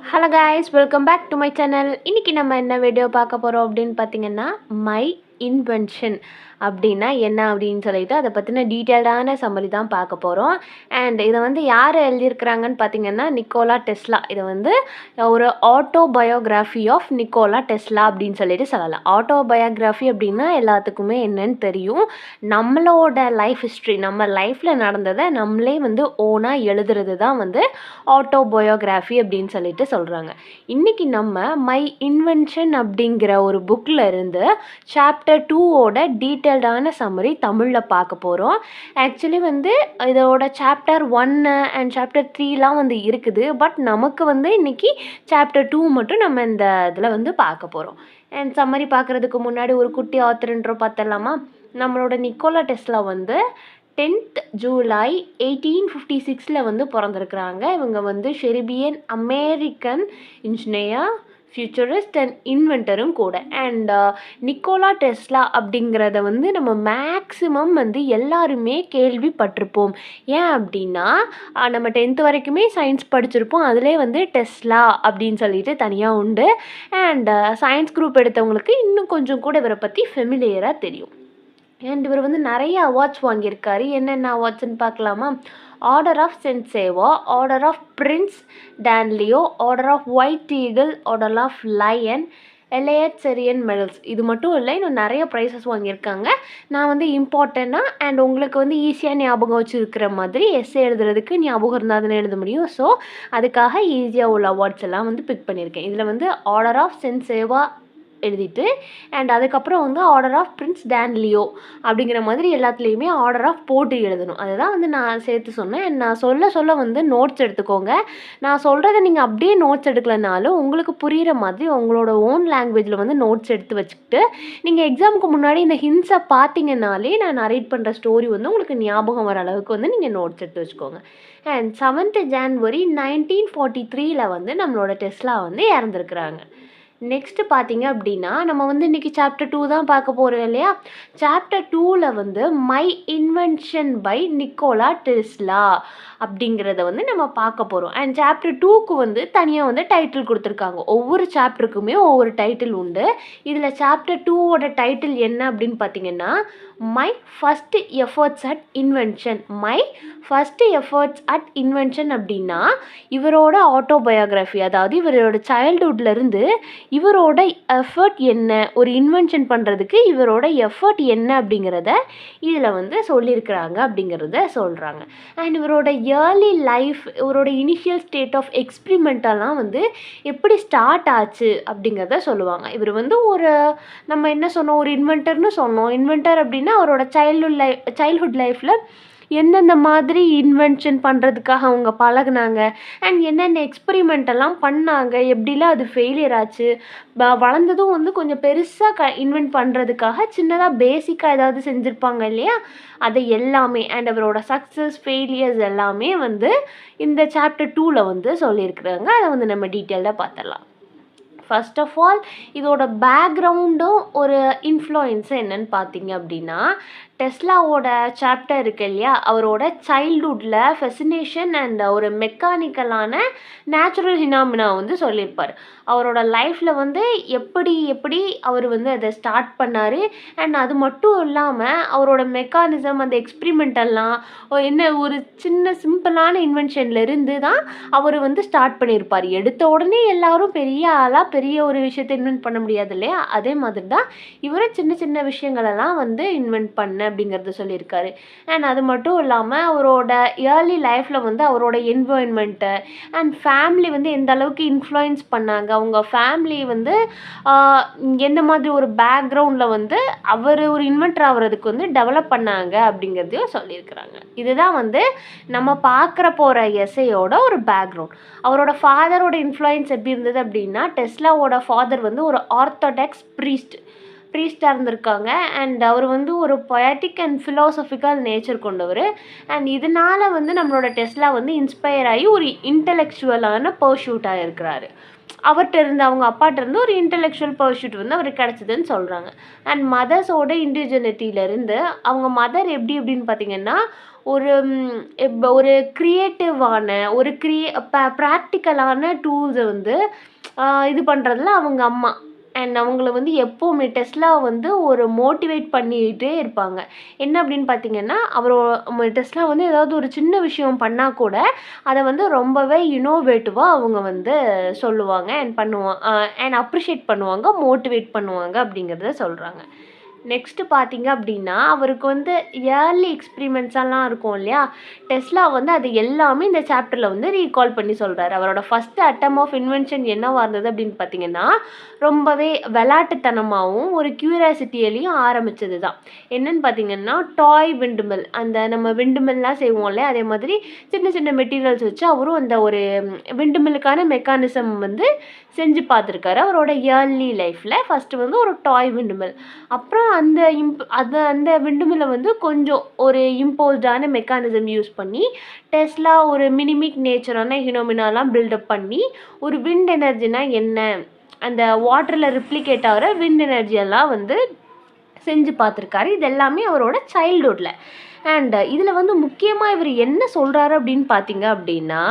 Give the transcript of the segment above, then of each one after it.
Hello guys, welcome back to my channel. இன்றைக்கி நம்ம என்ன வீடியோ பார்க்க போகிறோம் அப்படின்னு பார்த்தீங்கன்னா, மை இன்வென்ஷன் அப்படின்னா என்ன அப்படின்னு சொல்லிட்டு அதை பற்றின டீட்டெயில்டான சம்மரி தான் பார்க்க போகிறோம். அண்ட் இதை வந்து யார் எழுதியிருக்கிறாங்கன்னு பார்த்தீங்கன்னா, நிக்கோலா டெஸ்லா. இதை வந்து ஒரு ஆட்டோபயோகிராஃபி ஆஃப் நிக்கோலா டெஸ்லா அப்படின்னு சொல்லிட்டு சொல்லலாம். ஆட்டோபயோகிராஃபி அப்படின்னா எல்லாத்துக்குமே என்னன்னு தெரியும். நம்மளோட லைஃப் ஹிஸ்ட்ரி, நம்ம லைஃப்பில் நடந்ததை நம்மளே வந்து ஓனாக எழுதுறது தான் வந்து ஆட்டோபயோகிராஃபி அப்படின்னு சொல்லிட்டு சொல்கிறாங்க. இன்றைக்கி நம்ம மை இன்வென்ஷன் அப்படிங்கிற ஒரு புக்கில் இருந்து சாப்டர் 2ஓட டீட்டெயில்டான சம்மரி தமிழில் பார்க்க போகிறோம். ஆக்சுவலி வந்து இதோட சாப்டர் 1 அண்ட் சாப்டர் 3லாம் வந்து இருக்குது. பட் நமக்கு வந்து இன்றைக்கி சாப்டர் 2 மட்டும் நம்ம இந்த இதில் வந்து பார்க்க போகிறோம். அண்ட் சம்மரி பார்க்குறதுக்கு முன்னாடி ஒரு குட்டி ஆத்தர்ன்றோ பார்த்தலாமா. நம்மளோட நிக்கோலா டெஸ்லா வந்து 10th ஜூலை 1856 வந்து பிறந்திருக்கிறாங்க. இவங்க வந்து Serbian American engineer, futurist and இன்வென்டரும் கூட. அண்ட் நிக்கோலா டெஸ்லா அப்படிங்கிறத வந்து நம்ம மேக்ஸிமம் வந்து எல்லாருமே கேள்விப்பட்டிருப்போம். ஏன் அப்படின்னா நம்ம 10th வரைக்குமே சயின்ஸ் படிச்சிருப்போம். அதிலே வந்து டெஸ்லா அப்படின்னு சொல்லிட்டு தனியாக உண்டு. அண்ட் சயின்ஸ் குரூப் எடுத்தவங்களுக்கு இன்னும் கொஞ்சம் கூட இவரை பற்றி ஃபெமிலியராக தெரியும். அண்ட் இவர் வந்து நிறைய அவார்ட்ஸ் வாங்கியிருக்காரு. என்னென்ன அவார்ட்ஸ்ன்னு பார்க்கலாமா. Order of Saint Sava, order of Prince Danilo, order of white eagle, order of lion, எலையட் செரியன் மெடல்ஸ். இது மட்டும் இல்லை, இன்னும் நிறைய ப்ரைஸஸ் வாங்கியிருக்காங்க. நான் வந்து இம்பார்ட்டண்ட்டாக அண்ட் உங்களுக்கு வந்து ஈஸியாக ஞாபகம் வச்சுருக்கிற மாதிரி எஸ்ஸே எழுதுறதுக்கு ஞாபகம் இருந்தால் தானே எழுத முடியும். ஸோ அதுக்காக ஈஸியாக உள்ள அவார்ட்ஸ் எல்லாம் வந்து பிக் பண்ணியிருக்கேன். இதில் வந்து ஆர்டர் ஆஃப் சென்ட் சேவா எழுதிட்டு அண்ட் அதுக்கப்புறம் வந்து ஆர்டர் ஆஃப் பிரின்ஸ் டான்லியோ அப்படிங்கிற மாதிரி எல்லாத்துலேயுமே ஆர்டர் ஆஃப் போட்டு எழுதணும். அதுதான் வந்து நான் சேர்த்து சொன்னேன். நான் சொல்ல வந்து நோட்ஸ் எடுத்துக்கோங்க. நான் சொல்கிறத நீங்கள் அப்படியே நோட்ஸ் எடுக்கலனாலும் உங்களுக்கு புரிகிற மாதிரி உங்களோட ஓன் லாங்குவேஜில் வந்து நோட்ஸ் எடுத்து வச்சுக்கிட்டு நீங்கள் எக்ஸாமுக்கு முன்னாடி இந்த ஹிண்ட்ஸை பார்த்தீங்கன்னாலே நான் நரேட் பண்ணுற ஸ்டோரி வந்து உங்களுக்கு ஞாபகம் வர அளவுக்கு வந்து நீங்கள் நோட்ஸ் எடுத்து வச்சுக்கோங்க. அண்ட் 7th ஜான்வரி 1943 வந்து நம்மளோட டெஸ்லா வந்து இறந்துருக்குறாங்க. நெக்ஸ்ட்டு பார்த்தீங்க அப்படின்னா நம்ம வந்து இன்றைக்கி சாப்டர் 2 தான் பார்க்க போகிறோம் இல்லையா. சாப்டர் 2ல் வந்து my invention by Nikola Tesla அப்படிங்கிறத வந்து நம்ம பார்க்க போகிறோம். அண்ட் சாப்டர் 2க்கு வந்து தனியாக வந்து டைட்டில் கொடுத்துருக்காங்க. ஒவ்வொரு சாப்டருக்குமே ஒவ்வொரு டைட்டில் உண்டு. இதில் சாப்டர் 2ஓட டைட்டில் என்ன அப்படின்னு பார்த்தீங்கன்னா, my first efforts at invention. My first efforts at invention அப்படின்னா இவரோட ஆட்டோபயோகிராஃபி, அதாவது இவரோட சைல்டுஹுட்லேருந்து இவரோட எஃபர்ட் என்ன, ஒரு இன்வென்ஷன் பண்ணுறதுக்கு இவரோட எஃபர்ட் என்ன அப்படிங்கிறத இதில் வந்து சொல்லியிருக்கிறாங்க அப்படிங்கிறத சொல்கிறாங்க. அண்ட் இவரோட இயர்லி லைஃப், இவரோட இனிஷியல் ஸ்டேட் ஆஃப் எக்ஸ்பிரிமெண்டெல்லாம் வந்து எப்படி ஸ்டார்ட் ஆச்சு அப்படிங்கிறத சொல்லுவாங்க. இவர் வந்து ஒரு நம்ம என்ன சொன்னோம், ஒரு இன்வென்டர்னு சொன்னோம். இன்வென்டர் அப்படின்னா அவரோட சைல்ட்ஹுட் லைஃப்பில் எந்தெந்த மாதிரி இன்வென்ஷன் பண்ணுறதுக்காக அவங்க பழகுனாங்க அண்ட் என்னென்ன எக்ஸ்பெரிமெண்டெல்லாம் பண்ணாங்க, எப்படிலாம் அது ஃபெயிலியர் ஆச்சு, வளர்ந்ததும் வந்து கொஞ்சம் பெருசாக இன்வென்ட் பண்ணுறதுக்காக சின்னதாக பேசிக்காக ஏதாவது செஞ்சுருப்பாங்க இல்லையா, அதை எல்லாமே அண்ட் அவரோட சக்ஸஸ் ஃபெயிலியர்ஸ் எல்லாமே வந்து இந்த சாப்டர் 2ல் வந்து சொல்லியிருக்கிறாங்க. அதை வந்து நம்ம டீட்டெயில்டாக பார்த்துடலாம். ஃபர்ஸ்ட் ஆஃப் ஆல் இதோட பேக்ரவுண்டும் ஒரு இன்ஃப்ளூயன்ஸு என்னன்னு பார்த்தீங்க அப்படின்னா, டெஸ்லாவோட சாப்டர் இருக்கு இல்லையா, அவரோட சைல்ட்ஹுட்டில் ஃபெசினேஷன் அண்ட் ஒரு மெக்கானிக்கலான நேச்சுரல் ஃபினாமினா வந்து சொல்லியிருப்பார். அவரோட லைஃப்பில் வந்து எப்படி அவர் வந்து அதை ஸ்டார்ட் பண்ணார் அண்ட் அது மட்டும் இல்லாமல் அவரோட மெக்கானிசம், அந்த எக்ஸ்பிரிமெண்டெல்லாம் என்ன ஒரு சின்ன சிம்பிளான இன்வென்ஷன்லேருந்து தான் அவர் வந்து ஸ்டார்ட் பண்ணியிருப்பார். எடுத்த உடனே எல்லாரும் பெரிய ஆளாக பெரிய ஒரு விஷயத்தை இன்வென்ட் பண்ண முடியாது இல்லையா, அதே மாதிரி தான் இவரும் சின்ன சின்ன விஷயங்களெல்லாம் வந்து இன்வென்ட் பண்ண அப்படிங்கிறது சொல்லியிருக்காரு. அண்ட் அது மட்டும் இல்லாமல் அவரோட இயர்லி லைஃப்பில் வந்து அவரோட என்வாயன்மெண்ட்டு அண்ட் ஃபேமிலி வந்து எந்த அளவுக்கு இன்ஃப்ளூயன்ஸ் பண்ணாங்க, அவங்க ஃபேமிலி வந்து எந்த மாதிரி ஒரு பேக்ரவுண்டில் வந்து அவர் ஒரு இன்வென்டர் ஆகிறதுக்கு வந்து டெவலப் பண்ணாங்க அப்படிங்கிறதையும் சொல்லியிருக்கிறாங்க. இதுதான் வந்து நம்ம பார்க்குற போகிற எஸ்ஸேயோட ஒரு பேக்ரவுண்ட். அவரோட ஃபாதரோட இன்ஃப்ளூயன்ஸ் எப்படி இருந்தது அப்படின்னா, டெஸ்லாவோட ஃபாதர் வந்து ஒரு ஆர்த்தடாக்ஸ் ப்ரீஸ்ட், ப்ரீஸ்டாக இருந்திருக்காங்க. அண்ட் அவர் வந்து ஒரு பொயட்டிக் அண்ட் ஃபிலாசபிக்கல் நேச்சர் கொண்டவர். அண்ட் இதனால் வந்து நம்மளோட டெஸ்லா வந்து இன்ஸ்பயர் ஆகி ஒரு இன்டலெக்சுவலான பர்சூட்டாக இருக்கிறாரு. அவர்கிட்ட இருந்து அவங்க அப்பாட்ட இருந்து ஒரு இன்டலெக்சுவல் பர்சூட் வந்து அவருக்கு கிடச்சிதுன்னு சொல்கிறாங்க. அண்ட் மதர்ஸோட இண்டிவிஜுவலிட்டியிலேருந்து அவங்க மதர் அப்படின்னு பார்த்தீங்கன்னா ஒரு ஒரு க்ரியேட்டிவான ஒரு ப்ராக்டிக்கலான டூல்ஸை வந்து இது பண்ணுறதுல அவங்க அம்மா. அண்ட் அவங்கள வந்து எப்போவுமே டெஸ்லா வந்து ஒரு மோட்டிவேட் பண்ணிகிட்டே இருப்பாங்க. என்ன அப்படின்னு பார்த்தீங்கன்னா டெஸ்லா வந்து ஏதாவது ஒரு சின்ன விஷயம் பண்ணால் கூட அதை வந்து ரொம்பவே இனோவேட்டிவாக அவங்க வந்து சொல்லுவாங்க அண்ட் அப்ரிஷியேட் பண்ணுவாங்க, மோட்டிவேட் பண்ணுவாங்க அப்படிங்கிறத சொல்கிறாங்க. நெக்ஸ்ட்டு பார்த்தீங்க அப்படின்னா அவருக்கு வந்து இயர்லி எக்ஸ்பிரிமெண்ட்ஸ் எல்லாம் இருக்கும் இல்லையா, டெஸ்லா வந்து அது எல்லாமே இந்த சாப்டரில் வந்து ரீகால் பண்ணி சொல்கிறாரு. அவரோட ஃபஸ்ட்டு அட்டம் ஆஃப் இன்வென்ஷன் என்னவாக இருந்தது அப்படின்னு பார்த்தீங்கன்னா ரொம்பவே விளையாட்டுத்தனமாகவும் ஒரு க்யூரியாசிட்டியிலையும் ஆரம்பித்தது தான். என்னன்னு பார்த்தீங்கன்னா டாய் விண்டுமில், அந்த நம்ம விண்டுமில்லாம் செய்வோம் இல்லையா, அதே மாதிரி சின்ன சின்ன மெட்டீரியல்ஸ் வச்சு அவரும் அந்த ஒரு விண்டுமில்லுக்கான மெக்கானிசம் வந்து செஞ்சு பார்த்துருக்காரு அவரோட இயர்லி லைஃப்பில். ஃபஸ்ட்டு வந்து ஒரு டாய் விண்டுமில், அப்புறம் அந்த விண்டுமில்லை வந்து கொஞ்சம் ஒரு இம்போஸ்டான மெக்கானிசம் யூஸ் பண்ணி டெஸ்லா ஒரு மினிமிக் நேச்சரான ஹினோமினாலாம் பில்டப் பண்ணி ஒரு விண்ட் எனர்ஜினா என்ன, அந்த வாட்டரில் ரிப்ளிகேட் ஆகிற விண்ட் எனர்ஜியெல்லாம் வந்து செஞ்சு பார்த்துருக்காரு. இது எல்லாமே அவரோட சைல்டுஹுட்டில். அண்ட் இதில் வந்து முக்கியமாக இவர் என்ன சொல்கிறாரு அப்படின்னு பார்த்தீங்க அப்படின்னா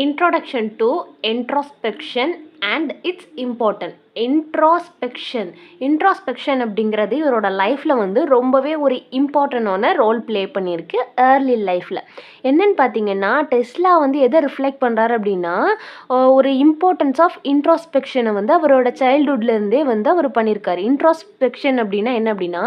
introduction to introspection and it's important. Introspection அப்படிங்கிறது இவரோட லைஃப்பில் வந்து ரொம்பவே ஒரு இம்பார்ட்டண்டான ரோல் ப்ளே பண்ணியிருக்கு ஏர்லி லைஃப்பில். என்னன்னு பார்த்தீங்கன்னா டெஸ்லா வந்து எதை ரிஃப்ளெக்ட் பண்ணுறாரு அப்படின்னா ஒரு இம்பார்ட்டன்ஸ் ஆஃப் இன்ட்ராஸ்பெக்ஷனை வந்து அவரோட சைல்டுஹுட்லேருந்தே வந்து அவர் பண்ணியிருக்காரு. இன்ட்ராஸ்பெக்ஷன் அப்படின்னா என்ன அப்படின்னா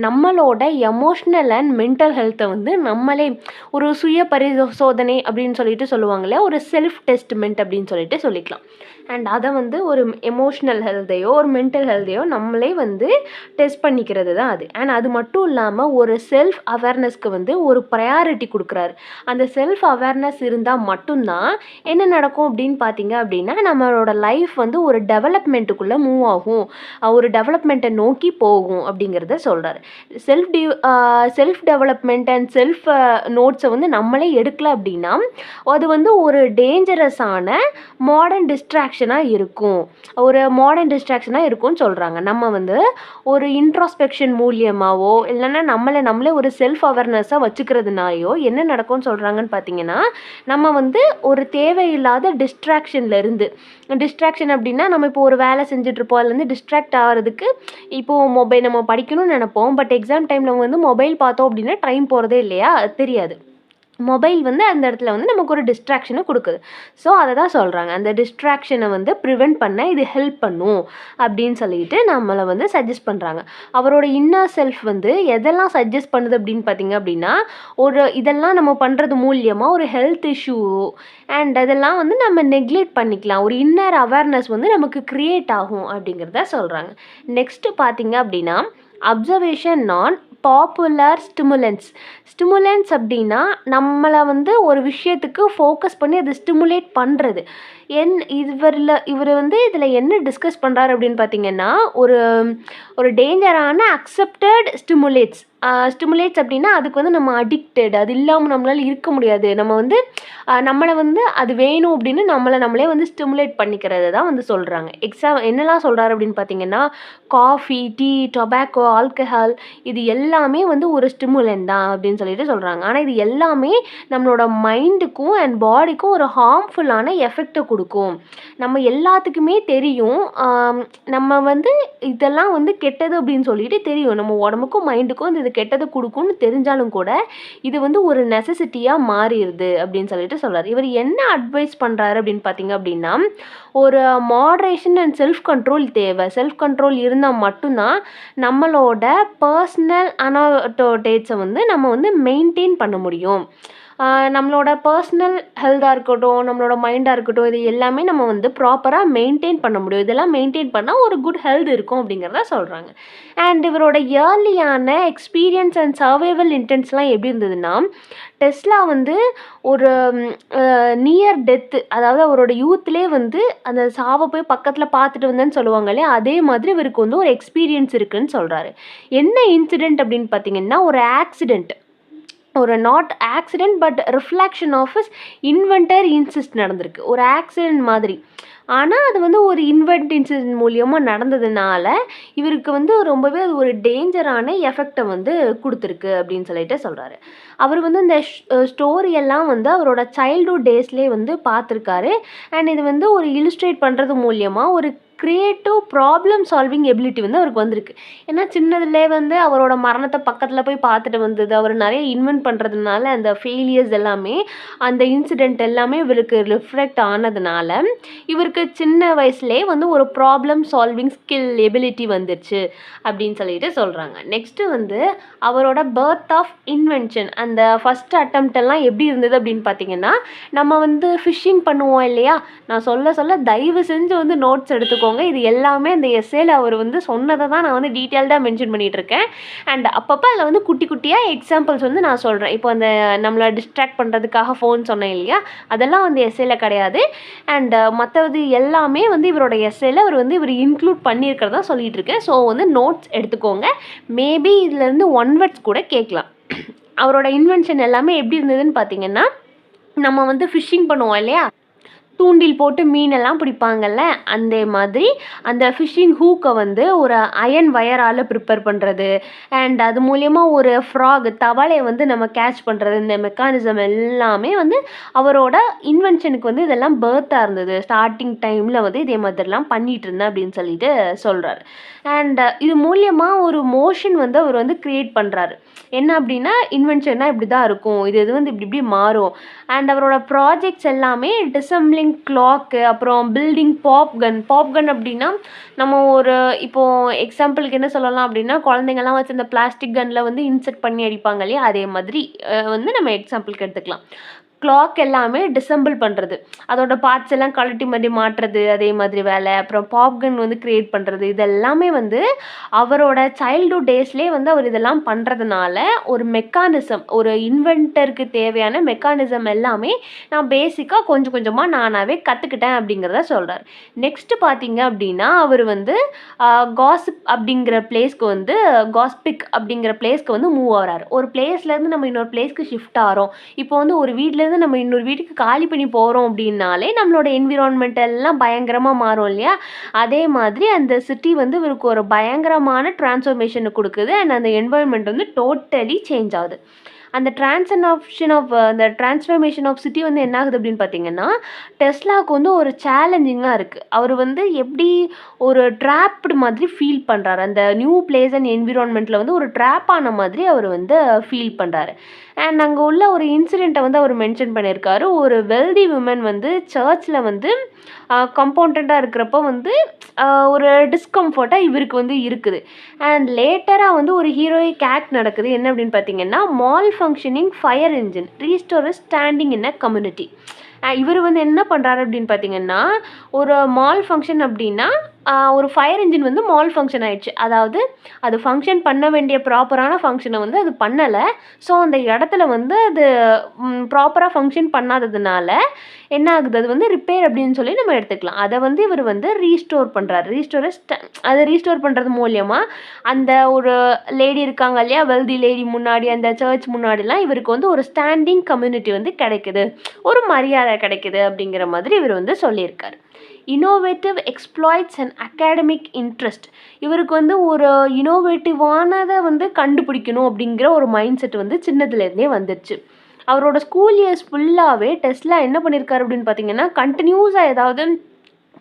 நம்மளோட எமோஷ்னல் அண்ட் மென்டல் ஹெல்த்தை வந்து நம்மளே ஒரு சுய பரிசோதனை அப்படின்னு சொல்லிட்டு சொல்லுவாங்களே, ஒரு செல்ஃப் டெஸ்ட்மெண்ட் அப்படின்னு சொல்லிட்டு சொல்லிக்கலாம். அண்ட் அதை வந்து ஒரு எமோஷ்னல் ஹெல்த்தையோ ஒரு மென்டல் ஹெல்த்தையோ நம்மளே வந்து டெஸ்ட் பண்ணிக்கிறது தான் அது. அண்ட் அது மட்டும் இல்லாமல் ஒரு செல்ஃப் அவேர்னஸ்க்கு வந்து ஒரு ப்ரையாரிட்டி கொடுக்குறாரு. அந்த செல்ஃப் அவேர்னஸ் இருந்தால் மட்டும்தான் என்ன நடக்கும் அப்படின்னு பார்த்தீங்க அப்படின்னா நம்மளோட லைஃப் வந்து ஒரு டெவலப்மெண்ட்டுக்குள்ளே மூவ் ஆகும், ஒரு டெவலப்மெண்ட்டை நோக்கி போகும் அப்படிங்கிறத சொல்கிறாரு. செல்ஃப் டெவலப்மெண்ட் அண்ட் செல்ஃப் நோட்ஸை வந்து நம்மளே எடுக்கல அப்படின்னா அது வந்து ஒரு டேஞ்சரஸான மாடர்ன் டிஸ்ட்ராக்ஷனாக இருக்கும்னு சொல்கிறாங்க. நம்ம வந்து ஒரு இன்ட்ராஸ்பெக்ஷன் மூலியமாவோ இல்லைன்னா நம்மளே ஒரு செல்ஃப் அவேர்னஸாக வச்சுக்கிறதுனாலையோ என்ன நடக்கும்னு சொல்கிறாங்கன்னு பார்த்தீங்கன்னா நம்ம வந்து ஒரு தேவையில்லாத டிஸ்ட்ராக்ஷன் அப்படின்னா நம்ம இப்போ ஒரு வேலை செஞ்சுட்ருப்போம், அதுலேருந்து டிஸ்ட்ராக்ட் ஆகிறதுக்கு இப்போது மொபைல் நம்ம படிக்கணும்னு நினைப்போம், பட் எக்ஸாம் டைமில் வந்து மொபைல் பார்த்தோம் அப்படின்னா டைம் போகிறதே இல்லையா, தெரியாது. மொபைல் வந்து அந்த இடத்துல வந்து நமக்கு ஒரு டிஸ்ட்ராக்ஷனை கொடுக்குது. ஸோ அதை தான் சொல்கிறாங்க, அந்த டிஸ்ட்ராக்ஷனை வந்து ப்ரிவெண்ட் பண்ண இது ஹெல்ப் பண்ணும் அப்படின்னு சொல்லிட்டு நம்மளை வந்து சஜஸ்ட் பண்ணுறாங்க. அவரோட இன்னர் செல்ஃப் வந்து எதெல்லாம் சஜஸ்ட் பண்ணுது அப்படின்னு பார்த்தீங்க அப்படின்னா இதெல்லாம் நம்ம பண்ணுறது மூலியமாக ஒரு ஹெல்த் இஷ்யூ அண்ட் அதெல்லாம் வந்து நம்ம நெக்லெக்ட் பண்ணிக்கலாம், ஒரு இன்னர் அவேர்னஸ் வந்து நமக்கு க்ரியேட் ஆகும் அப்படிங்கிறத சொல்கிறாங்க. நெக்ஸ்ட்டு பார்த்தீங்க அப்படின்னா அப்சர்வேஷன் நான் பாப்புலர் ஸ்டிமுலன்ஸ் அப்படின்னா நம்மளை வந்து ஒரு விஷயத்துக்கு ஃபோக்கஸ் பண்ணி அதை ஸ்டிமுலேட் பண்ணுறது. இவர் வந்து இதில் என்ன டிஸ்கஸ் பண்ணுறாரு அப்படின்னு பார்த்தீங்கன்னா ஒரு டேஞ்சரான அக்செப்டட் ஸ்டிமுலேட்ஸ் அப்படின்னா அதுக்கு வந்து நம்ம அடிக்டட், அது இல்லாமல் நம்மளால் இருக்க முடியாது, நம்ம வந்து நம்மளை வந்து அது வேணும் அப்படின்னு நம்மளே வந்து ஸ்டிமுலேட் பண்ணிக்கிறது தான் வந்து சொல்கிறாங்க. என்னெல்லாம் சொல்கிறாரு அப்படின்னு பார்த்தீங்கன்னா காஃபி, டீ, டொபாக்கோ, ஆல்கஹால் இது எல்லாமே வந்து ஒரு ஸ்டிமுலன்ட் தான் அப்படின்னு சொல்லிட்டு சொல்கிறாங்க. ஆனால் இது எல்லாமே நம்மளோட மைண்டுக்கும் அண்ட் பாடிக்கும் ஒரு ஹார்ம்ஃபுல்லான எஃபெக்டை கொடுக்கும். நம்ம எல்லாத்துக்குமே தெரியும், நம்ம வந்து இதெல்லாம் வந்து கெட்டது அப்படின்னு சொல்லிட்டு தெரியும், நம்ம உடம்புக்கும் மைண்டுக்கும் இது கெட்டது கொடுக்கும்னு தெரிஞ்சாலும் கூட இது வந்து ஒரு நெசசிட்டியாக மாறிடுது அப்படின்னு சொல்லிட்டு சொல்கிறார். இவர் என்ன அட்வைஸ் பண்ணுறாரு அப்படின்னு பார்த்தீங்க அப்படின்னா ஒரு மாடரேஷன் அண்ட் செல்ஃப் கண்ட்ரோல் தேவை. செல்ஃப் கண்ட்ரோல் இருந்தால் மட்டும்தான் நம்மளோட பர்சனல் அனாட்டோடேட்ஸை வந்து நம்ம வந்து மெயின்டைன் பண்ண முடியும். நம்மளோட பர்சனல் ஹெல்த்தாக இருக்கட்டும், நம்மளோட மைண்டாக இருக்கட்டும், இது எல்லாமே நம்ம வந்து ப்ராப்பராக மெயின்டெயின் பண்ண முடியும். இதெல்லாம் மெயின்டெயின் பண்ணால் ஒரு குட் ஹெல்த் இருக்கும் அப்படிங்கிறத சொல்கிறாங்க. அண்ட் இவரோட இயர்லியான எக்ஸ்பீரியன்ஸ் அண்ட் சர்வைவல் இன்டென்ட்ஸ்லாம் எப்படி இருந்ததுன்னா, டெஸ்லா வந்து ஒரு நியர் டெத்து, அதாவது அவரோட யூத்லேயே வந்து அந்த சாவை போய் பக்கத்தில் பார்த்துட்டு வந்தேன்னு சொல்லுவாங்க இல்லையா, அதே மாதிரி இவருக்கு வந்து ஒரு எக்ஸ்பீரியன்ஸ் இருக்குன்னு சொல்கிறாரு. என்ன இன்சிடெண்ட் அப்படின்னு பார்த்தீங்கன்னா, ஒரு ஆக்சிடெண்ட், ஒரு not accident but reflection of his inventor instinct நடந்திருக்கு. ஒரு ஆக்சிடெண்ட் மாதிரி, ஆனால் அது வந்து ஒரு இன்வென்ட் இன்சிடென்ட் மூலியமாக நடந்ததுனால இவருக்கு வந்து ரொம்பவே அது ஒரு டேஞ்சரான எஃபெக்டை வந்து கொடுத்துருக்கு அப்படின்னு சொல்லிட்டு சொல்கிறாரு. அவர் வந்து இந்த ஸ்டோரியெல்லாம் வந்து அவரோட சைல்ட்ஹுட் டேஸ்லேயே வந்து பார்த்துருக்காரு. அண்ட் இது வந்து ஒரு இலுஸ்ட்ரேட் பண்ணுறது மூலியமாக ஒரு க்ரியேட்டிவ் ப்ராப்ளம் சால்விங் எபிலிட்டி வந்து அவருக்கு வந்திருக்கு. ஏன்னா சின்னதுலே வந்து அவரோட மரணத்தை பக்கத்தில் போய் பார்த்துட்டு வந்தது, அவர் நிறைய இன்வென்ட் பண்ணுறதுனால அந்த ஃபெயிலியர்ஸ் எல்லாமே, அந்த இன்சிடெண்ட் எல்லாமே இவருக்கு ரிஃப்ளெக்ட் ஆனதுனால இவருக்கு சின்ன வயசுலேயே வந்து ஒரு ப்ராப்ளம் சால்விங் ஸ்கில் எபிலிட்டி வந்துருச்சு அப்படின்னு சொல்லிட்டு சொல்கிறாங்க. நெக்ஸ்ட்டு வந்து அவரோட பர்த் ஆஃப் இன்வென்ஷன், அந்த ஃபஸ்ட் அட்டெம்ப்ட் எல்லாம் எப்படி இருந்தது அப்படின்னு பார்த்தீங்கன்னா, நம்ம வந்து ஃபிஷ்ஷிங் பண்ணுவோம் இல்லையா, நான் சொல்ல தயவு செஞ்சு வந்து நோட்ஸ் எடுத்துக்கோ. இது எல்லாமே அந்த எஸ்ஏல அவர் வந்து சொன்னதை தான் நான் வந்து டீட்டெயில்டாக மென்ஷன் பண்ணிட்டு இருக்கேன். அண்ட் அப்பப்போ அதில் வந்து குட்டி குட்டியாக எக்ஸாம்பிள்ஸ் வந்து நான் சொல்கிறேன். இப்போ அந்த நம்மளை டிஸ்ட்ராக்ட் பண்ணுறதுக்காக ஃபோன் சொன்னேன் இல்லையா, அதெல்லாம் வந்து எஸ்ஏல கிடையாது. அண்ட் மற்றது எல்லாமே வந்து இவரோட எஸ்ஏல இவர் இன்க்ளூட் பண்ணியிருக்கிறதா சொல்லிட்டு இருக்கேன். ஸோ வந்து நோட்ஸ் எடுத்துக்கோங்க. மேபி இதுலேருந்து ஒன் வேர்ட்ஸ் கூட கேட்கலாம். அவரோட இன்வென்ஷன் எல்லாமே எப்படி இருந்ததுன்னு பார்த்தீங்கன்னா, நம்ம வந்து ஃபிஷ்ஷிங் பண்ணுவோம் இல்லையா, தூண்டில் போட்டு மீனெல்லாம் பிடிப்பாங்கல்ல, அந்த மாதிரி அந்த ஃபிஷ்ஷிங் ஹூக்கை வந்து ஒரு அயன் வயரால் ப்ரிப்பேர் பண்ணுறது, அண்ட் அது மூலயமா ஒரு ஃப்ராக் தவளையை வந்து நம்ம கேட்ச் பண்ணுறது, இந்த மெக்கானிசம் எல்லாமே வந்து அவரோட இன்வென்ஷனுக்கு வந்து இதெல்லாம் பர்த்தாக இருந்தது. ஸ்டார்டிங் டைமில் வந்து இதே மாதிரிலாம் பண்ணிகிட்டு இருந்தேன் அப்படின்னு சொல்லிட்டு சொல்கிறாரு. அண்ட் இது மூலியமாக ஒரு மோஷன் வந்து அவர் வந்து க்ரியேட் பண்ணுறாரு. என்ன அப்படின்னா, இன்வென்ஷன்னா இப்படி தான் இருக்கும், இது வந்து இப்படி மாறும். அண்ட் அவரோட ப்ராஜெக்ட்ஸ் எல்லாமே டிசம்பிளிங் கிளாக்கு, அப்புறம் பில்டிங் பாப்கன் அப்படின்னா நம்ம ஒரு இப்போது எக்ஸாம்பிளுக்கு என்ன சொல்லலாம் அப்படின்னா, குழந்தைங்கள்லாம் வச்சு இந்த பிளாஸ்டிக் கன்னில் வந்து இன்செர்ட் பண்ணி அடிப்பாங்க இல்லையா, அதே மாதிரி வந்து நம்ம எக்ஸாம்பிளுக்கு எடுத்துக்கலாம். கிளாக் எல்லாமே டிசம்பிள் பண்ணுறது, அதோட பார்ட்ஸ் எல்லாம் கழட்டி மாதிரி மாட்டுறது, அதே மாதிரி வேலை. அப்புறம் பாப்கன் வந்து க்ரியேட் பண்ணுறது, இதெல்லாமே வந்து அவரோட சைல்ட்ஹுட் டேஸ்லேயே வந்து அவர் இதெல்லாம் பண்ணுறதுனால ஒரு மெக்கானிசம், ஒரு இன்வென்டருக்கு தேவையான மெக்கானிசம் எல்லாமே நான் பேசிக்காக கொஞ்சம் கொஞ்சமாக நானாகவே கற்றுக்கிட்டேன் அப்படிங்கிறத சொல்கிறார். நெக்ஸ்ட்டு பார்த்தீங்க அப்படின்னா, அவர் வந்து காசிப் அப்படிங்கிற பிளேஸ்க்கு வந்து வந்து மூவ் ஆகிறார். ஒரு பிளேஸ்லேருந்து நம்ம இன்னொரு பிளேஸ்க்கு ஷிஃப்ட் ஆகிறோம். இப்போ வந்து ஒரு வீட்டிலேருந்து நம்ம இன்னொரு வீட்டுக்கு காலி பண்ணி போகிறோம் அப்படின்னாலே நம்மளோட என்விரான்மெண்ட் எல்லாம் பயங்கரமாக மாறும் இல்லையா, அதே மாதிரி அந்த சிட்டி வந்து இவருக்கு ஒரு பயங்கரமான டிரான்ஸ்ஃபர்மேஷனை கொடுக்குது. அண்ட் அந்த என்வாயன்மெண்ட் வந்து டோட்டலி சேஞ்ச் ஆகுது. அந்த டிரான்ஸ்ஃபர்மேஷன் ஆஃப் சிட்டி வந்து என்ன ஆகுது அப்படின்னு பார்த்தீங்கன்னா, டெஸ்லாவுக்கு வந்து ஒரு சேலஞ்சிங்காக இருக்குது. அவர் வந்து எப்படி ஒரு ட்ராப்டு மாதிரி ஃபீல் பண்ணுறாரு, அந்த நியூ பிளேஸ் அண்ட் என்விரான்மெண்ட்டில் வந்து ஒரு ட்ராப் ஆன மாதிரி அவர் வந்து ஃபீல் பண்ணுறாரு. அண்ட் அங்கே உள்ள ஒரு இன்சிடெண்ட்டை வந்து அவர் மென்ஷன் பண்ணியிருக்காரு. ஒரு வெல்தி விமன் வந்து சர்ச்சில் வந்து கம்பவுண்டடாக இருக்கிறப்போ வந்து ஒரு டிஸ்கம்ஃபர்ட்டாக இவருக்கு வந்து இருக்குது. அண்ட் லேட்டராக வந்து ஒரு ஹீரோயிக் ஆக்ட் நடக்குது. என்ன அப்படின்னு பார்த்தீங்கன்னா, mall functioning fire engine restore standing in a community. இவர் வந்து என்ன பண்ணுறாரு அப்படின்னு பார்த்தீங்கன்னா, ஒரு மால் ஃபங்க்ஷன் அப்படின்னா ஒரு ஃபயர் இன்ஜின் வந்து மால் ஃபங்க்ஷன் ஆயிடுச்சு. அதாவது அது ஃபங்க்ஷன் பண்ண வேண்டிய ப்ராப்பரான ஃபங்க்ஷனை வந்து அது பண்ணலை. ஸோ அந்த இடத்துல வந்து அது ப்ராப்பராக ஃபங்க்ஷன் பண்ணாததுனால என்ன ஆகுது, அது வந்து ரிப்பேர் அப்படின்னு சொல்லி நம்ம எடுத்துக்கலாம். அதை வந்து இவர் வந்து ரீஸ்டோர் பண்ணுறாரு. அதை ரீஸ்டோர் பண்ணுறது மூலியமாக அந்த ஒரு லேடி இருக்காங்க இல்லையா, வெல்தி லேடி முன்னாடி அந்த சர்ச் முன்னாடிலாம் இவருக்கு வந்து ஒரு ஸ்டாண்டிங் கம்யூனிட்டி வந்து கிடைக்குது, ஒரு மரியாதை கிடைக்குது அப்படிங்கிற மாதிரி இவர் வந்து சொல்லியிருக்காரு. Innovative exploits and academic interest, இவருக்கு வந்து ஒரு இனோவேட்டிவானதை வந்து கண்டுபிடிக்கணும் அப்படிங்கிற ஒரு மைண்ட் செட் வந்து சின்னதுலேருந்தே வந்துடுச்சு. அவரோட ஸ்கூல் இயர்ஸ் ஃபுல்லாகவே டெஸ்லா என்ன பண்ணியிருக்காரு அப்படின்னு பார்த்தீங்கன்னா, கண்டினியூஸாக ஏதாவது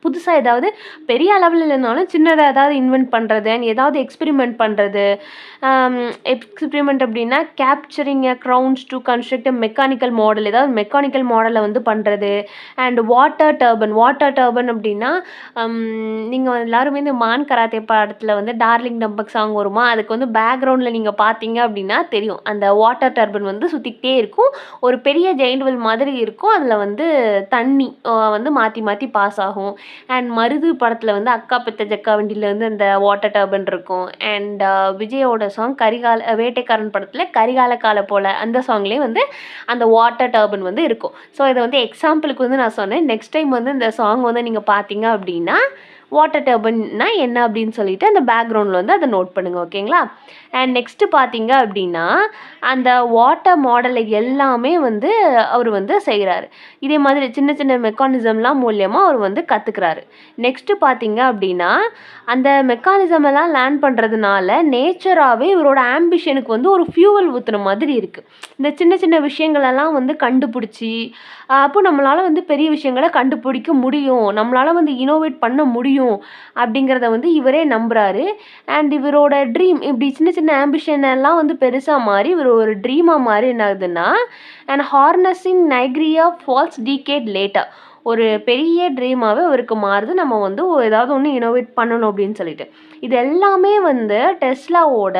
புதுசா ஏதாவது பெரிய அளவில் இல்லைனாலும் சின்னதா ஏதாவது இன்வென்ட் பண்ணுறது அண்ட் ஏதாவது எக்ஸ்பெரிமெண்ட் பண்ணுறது. எக்ஸ்பெரிமெண்ட் அப்படின்னா capturing a crowns to construct a mechanical model, ஏதாவது மெக்கானிக்கல் மாடலை வந்து பண்ணுறது. அண்ட் வாட்டர் டர்பன் அப்படின்னா நீங்கள் எல்லாருமே இந்த மான் கராத்தே படத்தில் வந்து டார்லிங் டம்பக் சாங் வருமா, அதுக்கு வந்து பேக்ரவுண்டில் நீங்கள் பார்த்தீங்க அப்படின்னா தெரியும், அந்த வாட்டர் டர்பன் வந்து சுற்றிக்கிட்டே இருக்கும், ஒரு பெரிய ஜெயிண்ட் வெல் மாதிரி இருக்கும், அதில் வந்து தண்ணி வந்து மாற்றி மாற்றி பாஸ் ஆகும். அண்ட் மருது படத்தில் வந்து அக்கா பெத்த ஜக்கா வண்டியில் வந்து அந்த வாட்டர் டர்பன் இருக்கும். அண்ட் விஜயோட சாங் வேட்டைக்காரன் படத்தில் கரிகால கால போல் அந்த சாங்லேயே வந்து அந்த வாட்டர் டர்பன் வந்து இருக்கும். ஸோ இதை வந்து எக்ஸாம்பிளுக்கு வந்து நான் சொன்னேன். நெக்ஸ்ட் டைம் வந்து இந்த சாங் வந்து நீங்கள் பார்த்தீங்க அப்படின்னா வாட்டர் டர்பன்னா என்ன அப்படின்னு சொல்லிட்டு அந்த பேக்ரவுண்டில் வந்து அதை நோட் பண்ணுங்கள். ஓகேங்களா? அண்ட் நெக்ஸ்ட்டு பார்த்தீங்க அப்படின்னா அந்த வாட்டர் மாடலை எல்லாமே வந்து அவர் வந்து செய்கிறாரு. இதே மாதிரி சின்ன சின்ன மெக்கானிசம்லாம் மூலியமாக அவர் வந்து கற்றுக்கிறாரு. நெக்ஸ்ட்டு பார்த்தீங்க அப்படின்னா அந்த மெக்கானிசம் எல்லாம் லேர்ன் பண்ணுறதுனால நேச்சராகவே இவரோட ஆம்பிஷனுக்கு வந்து ஒரு ஃபியூவல் ஊற்றுன மாதிரி இருக்குது. இந்த சின்ன சின்ன விஷயங்களெல்லாம் வந்து கண்டுபிடிச்சி அப்போ நம்மளால் வந்து பெரிய விஷயங்களை கண்டுபிடிக்க முடியும், நம்மளால் வந்து இனோவேட் பண்ண முடியும் அப்படிங்கிறத வந்து இவரே நம்புகிறாரு. அண்ட் இவரோட ட்ரீம் இப்படி சின்ன சின்ன ஆம்பிஷன் எல்லாம் வந்து பெருசாக மாறி இவர் ஒரு ட்ரீமாக மாறி என்ன ஆகுதுன்னா, and harnessing Niagara Falls decade later ஒரு பெரிய ட்ரீமாகவே அவருக்கு மாறுது. நம்ம வந்து ஏதாவது ஒன்று இனோவேட் பண்ணணும் அப்படின்னு சொல்லிட்டு. இது எல்லாமே வந்து டெஸ்லாவோட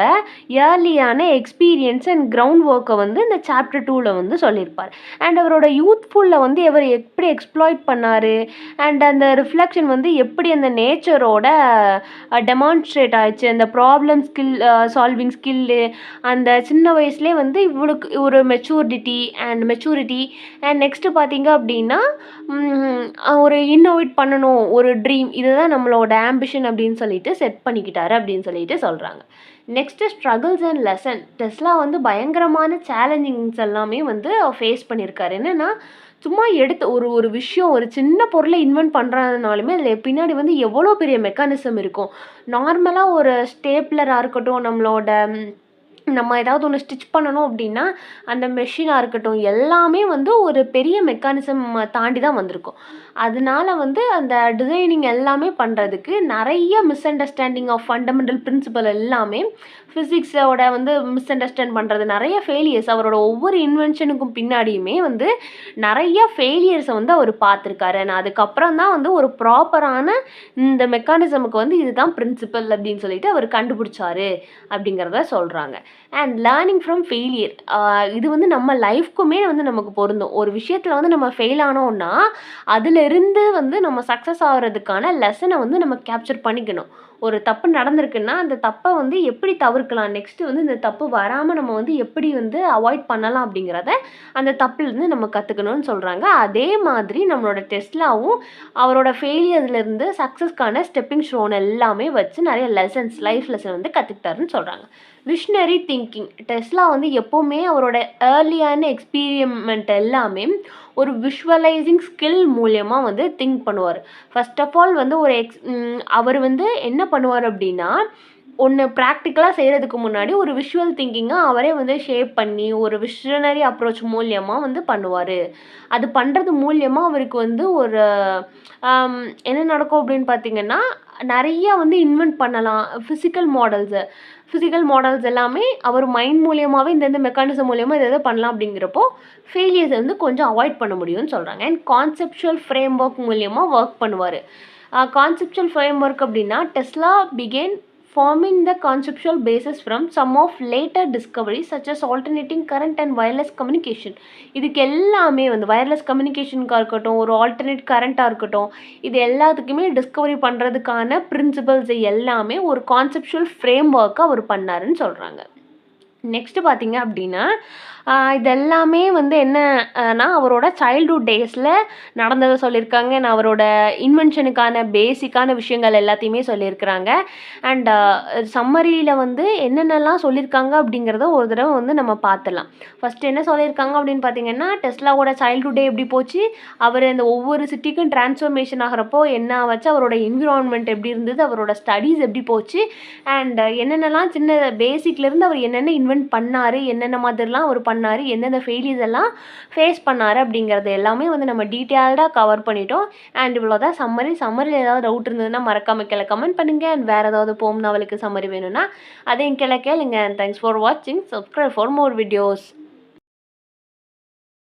இயர்லியான எக்ஸ்பீரியன்ஸ் அண்ட் கிரவுண்ட் ஒர்க்கை வந்து இந்த சாப்டர் 2ல் வந்து சொல்லியிருப்பார். அண்ட் அவரோட யூத்ஃபுல்லில் வந்து இவர் எப்படி எக்ஸ்ப்ளாய்ட் பண்ணார் அண்ட் அந்த ரிஃப்ளெக்ஷன் வந்து எப்படி அந்த நேச்சரோட டெமான்ஸ்ட்ரேட் ஆயிடுச்சு, அந்த ப்ராப்ளம் சால்விங் ஸ்கில்லு அந்த சின்ன வயசுலேயே வந்து இவளுக்கு ஒரு மெச்சூரிட்டி அண்ட் நெக்ஸ்ட்டு பார்த்தீங்க அப்படின்னா ஒரு இன்னோவேட் பண்ணணும், ஒரு ட்ரீம், இதுதான் நம்மளோட ஆம்பிஷன் அப்படின்னு சொல்லிட்டு செட் பண்ணிக்கிட்டாரு அப்படின்னு சொல்லிட்டு சொல்கிறாங்க. Next struggles and lesson. Tesla வந்து பயங்கரமான சேலஞ்சிங்ஸ் எல்லாமே வந்து ஃபேஸ் பண்ணியிருக்காரு. என்னென்னா சும்மா எடுத்து ஒரு விஷயம், ஒரு சின்ன பொருளை இன்வென்ட் பண்ணுறதுனாலுமே அதில் பின்னாடி வந்து எவ்வளோ பெரிய மெக்கானிசம் இருக்கும். நார்மலாக ஒரு ஸ்டேப்லராக இருக்கட்டும், நம்ம ஏதாவது ஒன்று ஸ்டிச் பண்ணணும் அப்படின்னா அந்த மெஷினாக இருக்கட்டும், எல்லாமே வந்து ஒரு பெரிய மெக்கானிசம் தாண்டி தான் வந்திருக்கும். அதனால வந்து அந்த டிசைனிங் எல்லாமே பண்ணுறதுக்கு நிறைய misunderstanding of fundamental principle எல்லாமே ஃபிசிக்ஸோட வந்து மிஸ் அண்டர்ஸ்டாண்ட் பண்ணுறது, நிறைய ஃபெயிலியர்ஸ், அவரோட ஒவ்வொரு இன்வென்ஷனுக்கும் பின்னாடியுமே வந்து நிறைய ஃபெயிலியர்ஸை வந்து அவர் பார்த்துருக்காரு. நான் அதுக்கப்புறம் தான் வந்து ஒரு ப்ராப்பரான இந்த மெக்கானிசமுக்கு வந்து இதுதான் பிரின்சிபல் அப்படின்னு சொல்லிட்டு அவர் கண்டுபிடிச்சாரு அப்படிங்கிறத சொல்கிறாங்க. அண்ட் லேர்னிங் ஃப்ரம் ஃபெயிலியர், இது வந்து நம்ம லைஃப்க்குமே வந்து நமக்கு பொருந்தும். ஒரு விஷயத்தில் வந்து நம்ம ஃபெயில் ஆனோம்னா அதிலிருந்து வந்து நம்ம சக்ஸஸ் ஆகிறதுக்கான லெசனை வந்து நம்ம கேப்சர் பண்ணிக்கணும். ஒரு தப்பு நடந்திருக்குன்னா அந்த தப்பை வந்து எப்படி தவிர்க்கலாம், நெக்ஸ்ட்டு வந்து இந்த தப்பு வராமல் நம்ம வந்து எப்படி வந்து அவாய்ட் பண்ணலாம் அப்படிங்கிறத அந்த தப்புலேருந்து நம்ம கற்றுக்கணும்னு சொல்கிறாங்க. அதே மாதிரி நம்மளோட டெஸ்லாவும் அவரோட ஃபெயிலியர்லேருந்து சக்ஸஸ்க்கான ஸ்டெப்பிங் ஸ்டோன் எல்லாமே வச்சு நிறைய லைஃப் லெசன் வந்து கற்றுக்கிட்டாருன்னு சொல்கிறாங்க. Visionary thinking. டெஸ்லா வந்து எப்போவுமே அவரோட ஏர்லியான எக்ஸ்பீரிமெண்ட் எல்லாமே ஒரு விஷுவலைசிங் ஸ்கில் மூலியமாக வந்து திங்க் பண்ணுவார். ஃபர்ஸ்ட் ஆஃப் ஆல் வந்து அவர் வந்து என்ன பண்ணுவார் அப்படின்னா, ஒன்று ப்ராக்டிக்கலாக செய்கிறதுக்கு முன்னாடி ஒரு விஷுவல் திங்கிங்காக அவரே வந்து ஷேப் பண்ணி ஒரு விஷனரி அப்ரோச் மூலியமாக வந்து பண்ணுவார். அது பண்ணுறது மூலியமாக அவருக்கு வந்து ஒரு என்ன நடக்கும் அப்படின்னு பார்த்தீங்கன்னா, நிறையா வந்து இன்வென்ட் பண்ணலாம். ஃபிசிக்கல் மாடல்ஸ் எல்லாமே அவர் மைண்ட் மூலியமாகவே இந்த மெக்கானிசம் மூலியமாக இதை பண்ணலாம். அப்படிங்கிறப்போ ஃபெயிலியர்ஸை வந்து கொஞ்சம் அவாய்ட் பண்ண முடியும்னு சொல்கிறாங்க. அண்ட் கான்செப்சுவல் ஃப்ரேம் ஒர்க் மூலியமாக ஒர்க் பண்ணுவார். கான்செப்சுவல் ஃப்ரேம் ஒர்க் அப்படின்னா Tesla began forming the conceptual basis from some of later discoveries such as alternating current and wireless communication. இதுக்கு எல்லாமே வந்து வயர்லெஸ் கம்யூனிகேஷனுக்காக இருக்கட்டும், ஒரு ஆல்டர்னேட் கரண்ட்டாக இருக்கட்டும், இது எல்லாத்துக்குமே டிஸ்கவரி பண்ணுறதுக்கான பிரின்சிபல்ஸ் எல்லாமே ஒரு கான்செப்சுவல் ஃப்ரேம் ஒர்க்கை அவர் பண்ணாருன்னு சொல்கிறாங்க. நெக்ஸ்ட்டு பார்த்தீங்க அப்படின்னா இதெல்லாமே வந்து என்னன்னா அவரோட சைல்ட்ஹுட் டேஸில் நடந்ததை சொல்லியிருக்காங்க. அவரோட இன்வென்ஷனுக்கான பேசிக்கான விஷயங்கள் எல்லாத்தையுமே சொல்லியிருக்கிறாங்க. அண்ட் சம்மரியில் வந்து என்னென்னலாம் சொல்லியிருக்காங்க அப்படிங்கிறத ஒரு தடவை வந்து நம்ம பார்த்துடலாம். ஃபஸ்ட்டு என்ன சொல்லியிருக்காங்க அப்படின்னு பார்த்தீங்கன்னா, டெஸ்லாவோட சைல்ட்ஹுட் டே எப்படி போச்சு, அவர் அந்த ஒவ்வொரு சிட்டிக்கும் டிரான்ஸ்ஃபர்மேஷன் ஆகிறப்போ என்ன வச்சு, அவரோட என்விரான்மெண்ட் எப்படி இருந்தது, அவரோட ஸ்டடீஸ் எப்படி போச்சு, அண்ட் என்னென்னலாம் சின்ன பேசிக்லேருந்து அவர் என்னென்ன இன்வென்ட் பண்ணார், என்னென்ன மாதிரிலாம் அவர் பண்ணார், எந்தெந்த ஃபெயிலியர்ஸ் எல்லாம் ஃபேஸ் பண்ணார் அப்படிங்கிறது எல்லாமே வந்து நம்ம டீட்டெயில்டாக கவர் பண்ணிட்டோம். அண்ட் இவ்வளோதான் சம்மரியில் ஏதாவது டவுட் இருந்ததுன்னா மறக்காமல் கீழே கமெண்ட் பண்ணுங்கள். அண்ட் வேறு ஏதாவது போம் நாவலுக்கு சம்மரி வேணும்னா அதையும் கீழே கேளுங்க. அண்ட் தேங்க்ஸ் ஃபார் வாட்சிங். Subscribe for more videos.